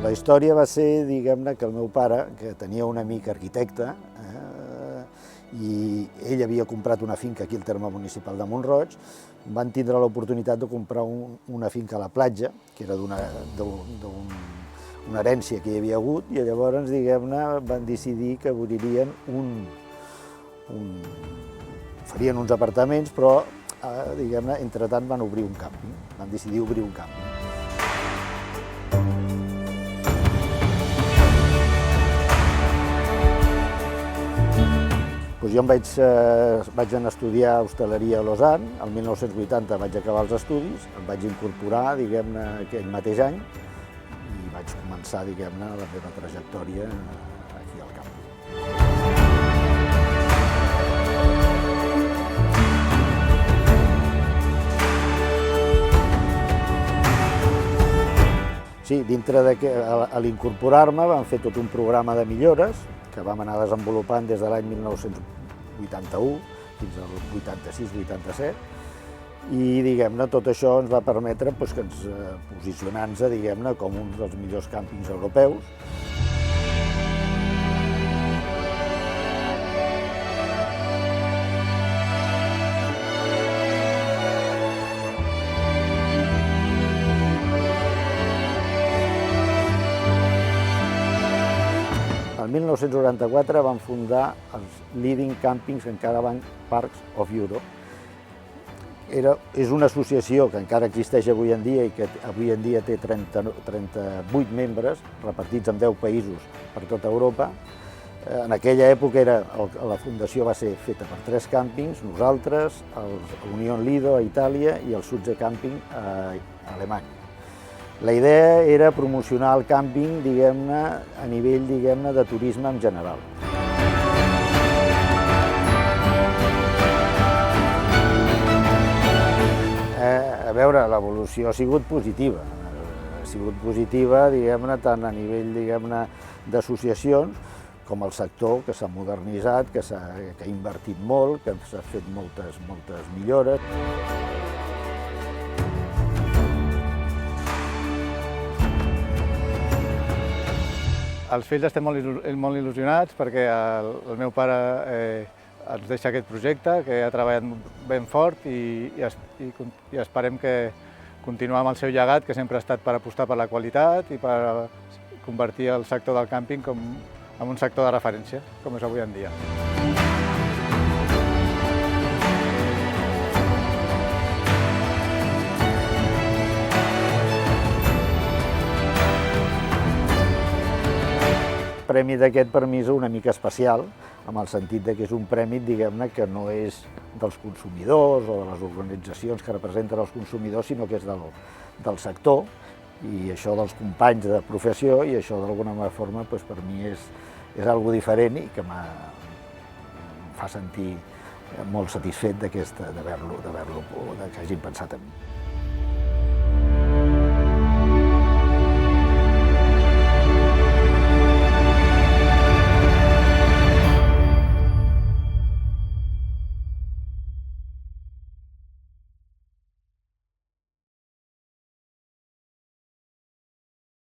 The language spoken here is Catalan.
La història va ser, diguem-ne, que el meu pare, que tenia un amic arquitecte, i ell havia comprat una finca aquí al terme municipal de Mont-roig, van tindre l'oportunitat de comprar una finca a la platja, que era d'una herència que hi havia hagut, i llavors, diguem-ne, van decidir que obririen farien uns apartaments, però, diguem-ne, entretant van obrir un càmping, van decidir obrir un càmping. Jo em vaig anar a estudiar hostaleria a Lausanne, el 1980 vaig acabar els estudis, em vaig incorporar, diguem-ne, aquell mateix any i vaig començar, diguem-ne, la meva trajectòria aquí al càmping. Sí, dintre a l'incorporar-me vam fer tot un programa de millores que vam anar desenvolupant des de l'any 1981 fins al 86-87 i, diguem-ne, tot això ens va permetre posicionar-nos, diguem-ne, com un dels millors càmpings europeus. El 1994 van fundar els Leading Campings and Caravan Parks of Europe. És una associació que encara existeix avui en dia i que avui en dia té 38 membres repartits en 10 països per tota Europa. En aquella època la fundació va ser feta per 3 càmpings, nosaltres, l'Union Lido a Itàlia i el Sudze Camping a Alemanya. La idea era promocionar el càmping, diguem-ne, a nivell, diguem-ne, de turisme en general. A veure, l'evolució ha sigut positiva. Ha sigut positiva, diguem-ne, tant a nivell, diguem-ne, d'associacions com el sector, que s'ha modernitzat, que ha invertit molt, que s'ha fet moltes millores. Els fills estem molt il·lusionats perquè el meu pare ens deixa aquest projecte, que ha treballat ben fort i esperem que continuar amb el seu llegat, que sempre ha estat per apostar per la qualitat i per convertir el sector del càmping en un sector de referència, com és avui en dia. El premi d'aquest per mi és una mica especial, en el sentit que és un premi, diguem-ne, que no és dels consumidors o de les organitzacions que representen els consumidors, sinó que és del sector, i això dels companys de professió, i això d'alguna forma per mi és algo diferent i que em fa sentir molt satisfet que hagin pensat en mi.